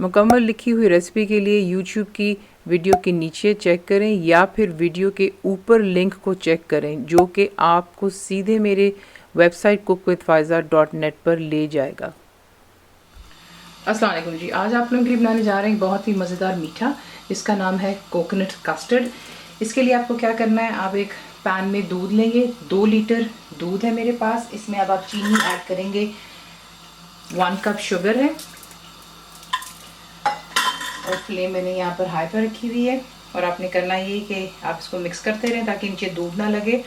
मुकम्मल लिखी हुई रेसिपी के लिए यूट्यूब की वीडियो के नीचे चेक करें या फिर वीडियो के ऊपर लिंक को चेक करें जो कि आपको सीधे मेरे वेबसाइट cookWithFaiza.net पर ले जाएगा। अस्सलाम वालेकुम जी, आज आप लोगों के लिए बनाने जा रहे हैं बहुत ही मज़ेदार मीठा, इसका नाम है कोकोनट कस्टर्ड। इसके लिए आपको क्या करना है, आप एक पैन में दूध लेंगे, 2 लीटर दूध है मेरे पास। इसमें अब आप चीनी ऐड करेंगे, 1 कप शुगर है और फ्लेम मैंने यहाँ पर हाई पर रखी हुई है। और आपने करना ये कि आप इसको मिक्स करते रहें ताकि नीचे दूध ना लगे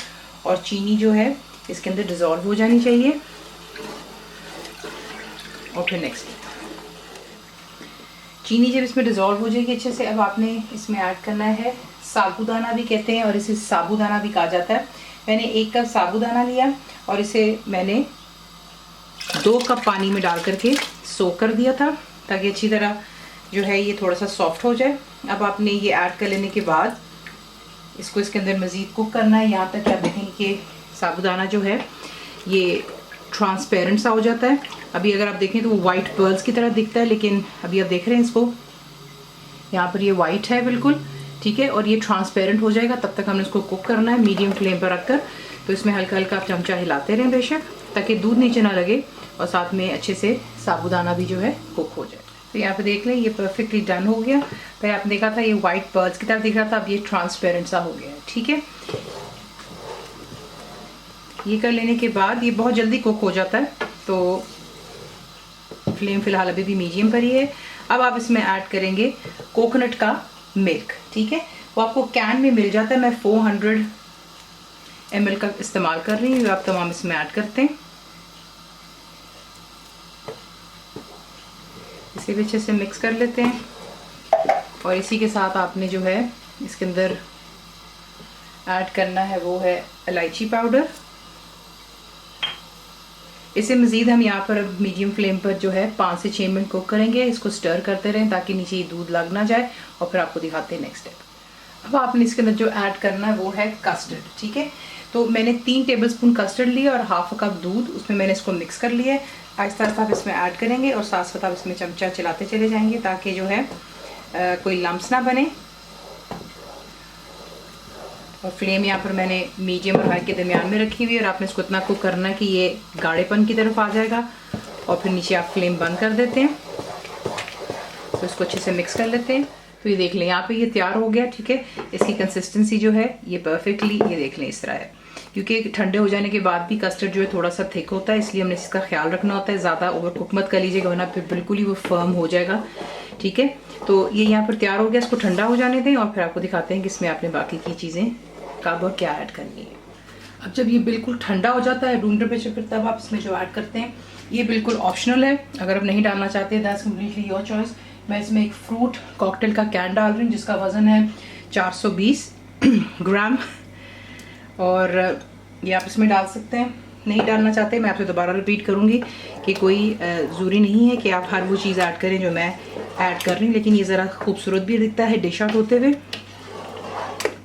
और चीनी जो है इसके अंदर डिज़ोल्व हो जानी चाहिए। और फिर नेक्स्ट चीनी जब इसमें डिज़ोल्व हो जाएगी अच्छे से, अब आपने इसमें ऐड करना है साबूदाना भी कहते हैं और इसे साबूदाना भी कहा जाता है। मैंने 1 कप साबूदाना लिया और इसे मैंने 2 कप पानी में डाल करके सोक कर दिया था ताकि अच्छी तरह जो है ये थोड़ा सा सॉफ्ट हो जाए। अब आपने ये ऐड कर लेने के बाद इसको इसके अंदर मज़ीद कुक करना है यहाँ तक कि आप देखेंगे कि साबूदाना जो है ये ट्रांसपेरेंट सा हो जाता है। अभी अगर आप देखें तो वो वाइट पर्ल्स की तरह दिखता है, लेकिन अभी आप देख रहे हैं इसको, यहाँ पर ये वाइट है बिल्कुल, ठीक है। और ये ट्रांसपेरेंट हो जाएगा, तब तक हमने इसको कुक करना है मीडियम फ्लेम पर रखकर। तो इसमें हल्का हल्का आप चमचा हिलाते रहें बेशक, ताकि दूध नीचे ना लगे और साथ में अच्छे से साबूदाना भी जो है कुक हो जाए। तो यहाँ पे देख लें ये परफेक्टली डन हो गया। पहले आपने देखा था ये वाइट पर्ल्स की तरह दिख रहा था, अब ये ट्रांसपेरेंट सा हो गया है, ठीक है। ये कर लेने के बाद ये बहुत जल्दी कुक हो जाता है, तो फ्लेम फिलहाल अभी भी मीडियम पर ही है। अब आप इसमें ऐड करेंगे कोकोनट का मिल्क, ठीक है। वो आपको कैन में मिल जाता है, मैं 400 ml का इस्तेमाल कर रही हूँ। आप तमाम इसमें ऐड करते हैं, इसे भी अच्छे से मिक्स कर लेते हैं। और इसी के साथ आपने जो है इसके अंदर ऐड करना है वो है इलायची पाउडर। इसे मज़ीद हम यहाँ पर मीडियम फ्लेम पर जो है 5 से 6 मिनट कुक करेंगे। इसको स्टर करते रहें ताकि नीचे दूध लग ना जाए और फिर आपको दिखाते हैं नेक्स्ट स्टेप। अब आपने इसके अंदर जो ऐड करना है वो है कस्टर्ड, ठीक है। तो मैंने 3 टेबलस्पून कस्टर्ड लिया और हाफ कप दूध, उसमें मैंने इसको मिक्स कर लिया है। आहिस्ता आहिस्ता आप इसमें ऐड करेंगे और साथ साथ आप इसमें चमचा चलाते चले जाएंगे ताकि जो है कोई लम्स ना बने। और फ्लेम यहाँ पर मैंने मीडियम और हाई के दरमियान में रखी हुई है और आपने इसको इतना कुक करना है कि ये गाढ़ेपन की तरफ आ जाएगा और फिर नीचे आप फ्लेम बंद कर देते हैं। तो इसको अच्छे से मिक्स कर लेते हैं। तो ये देख लें यहाँ पे ये तैयार हो गया, ठीक है। इसकी कंसिस्टेंसी जो है ये परफेक्टली ये देख लें इस तरह है, क्योंकि ठंडे हो जाने के बाद भी कस्टर्ड जो है थोड़ा सा थिक होता है, इसलिए हमने इसका ख्याल रखना होता है। ज़्यादा ओवर कुक मत कर लीजिएगा वरना फिर बिल्कुल ही वो फर्म हो जाएगा, ठीक है। तो ये यहाँ पर तैयार हो गया, इसको ठंडा हो जाने दें और फिर आपको दिखाते हैं कि इसमें आपने बाकी की चीज़ें कब और क्या ऐड करनी है। अब जब ये बिल्कुल ठंडा हो जाता है रूम टेम्परेचर पर, तब आप इसमें जो ऐड करते हैं ये बिल्कुल ऑप्शनल है। अगर आप नहीं डालना चाहते दैट्स कम्प्लीटली योर चॉइस। मैं इसमें एक फ्रूट कॉकटेल का कैन डाल रही हूँ जिसका वज़न है 420 ग्राम और ये आप इसमें डाल सकते हैं। नहीं डालना चाहते, मैं आपसे दोबारा रिपीट करूँगी कि कोई ज़रूरी नहीं है कि आप हर वो चीज़ ऐड करें जो मैं ऐड कर रही हूँ, लेकिन ये ज़रा खूबसूरत भी दिखता है डिश आउट होते हुए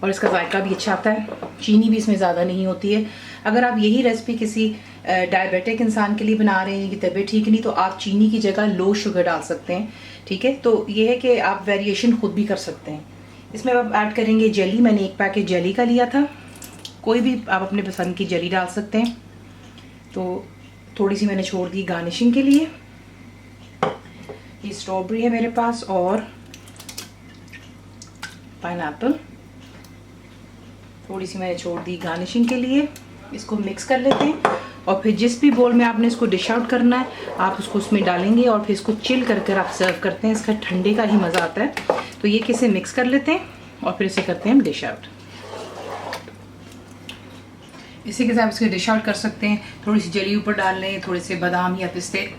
और इसका जायका भी अच्छा आता है। चीनी भी इसमें ज़्यादा नहीं होती है। अगर आप यही रेसिपी किसी डायबिटिक इंसान के लिए बना रहे हैं कि तबीयत ठीक नहीं, तो आप चीनी की जगह लो शुगर डाल सकते हैं, ठीक है। तो ये है कि आप वेरिएशन खुद भी कर सकते हैं। इसमें आप ऐड करेंगे जेली। मैंने 1 पैकेट जेली का लिया था, कोई भी आप अपने पसंद की जेली डाल सकते हैं। तो थोड़ी सी मैंने छोड़ दी गार्निशिंग के लिए। ये स्ट्रॉबेरी है मेरे पास और पाइनएप्पल, थोड़ी सी मैंने छोड़ दी गार्निशिंग के लिए। इसको मिक्स कर लेते हैं और फिर जिस भी बोल में आपने इसको डिश आउट करना है आप उसको उसमें डालेंगे और फिर इसको चिल कर आप सर्व करते हैं। इसका ठंडे का ही मज़ा आता है। तो ये किसे मिक्स कर लेते हैं और फिर इसे करते हैं हम डिश आउट। इसी के साथ इसके डिश आउट कर सकते हैं। थोड़ी सी जली ऊपर डाल लें, थोड़े से बादाम या पिस्ते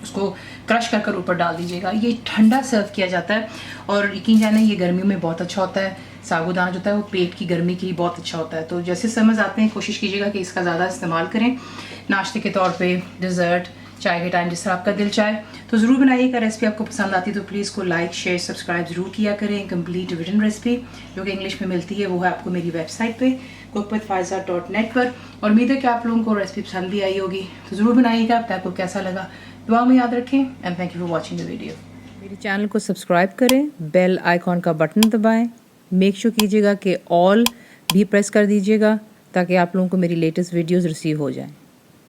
उसको क्रश कर ऊपर डाल दीजिएगा। ये ठंडा सर्व किया जाता है और यकीन जाने ये गर्मियों में बहुत अच्छा होता है। साबूदाना जो होता है वो पेट की गर्मी के लिए बहुत अच्छा होता है। तो जैसे समझ आते हैं कोशिश कीजिएगा कि इसका ज़्यादा इस्तेमाल करें नाश्ते के तौर पे, डिज़र्ट, चाय के टाइम, जिस तरह आपका दिल चाहे। तो ज़रूर बनाइएगा। रेसिपी आपको पसंद आती है तो प्लीज़ को लाइक, शेयर, सब्सक्राइब ज़रूर किया करें। कंप्लीट रिटन रेसिपी जो कि इंग्लिश में मिलती है वो है आपको मेरी वेबसाइट पे cookWithFaiza.net पर। और उम्मीद है कि आप लोगों को रेसिपी पसंद भी आई होगी। तो ज़रूर बनाइएगा। आपको कैसा लगा दुआ में याद रखें। And thank you for watching the video. मेरे चैनल को सब्सक्राइब करें, बेल आइकॉन का बटन दबाएं, मेक श्योर कीजिएगा कि ऑल भी प्रेस कर दीजिएगा ताकि आप लोगों को मेरी लेटेस्ट वीडियोस रिसीव हो जाएं।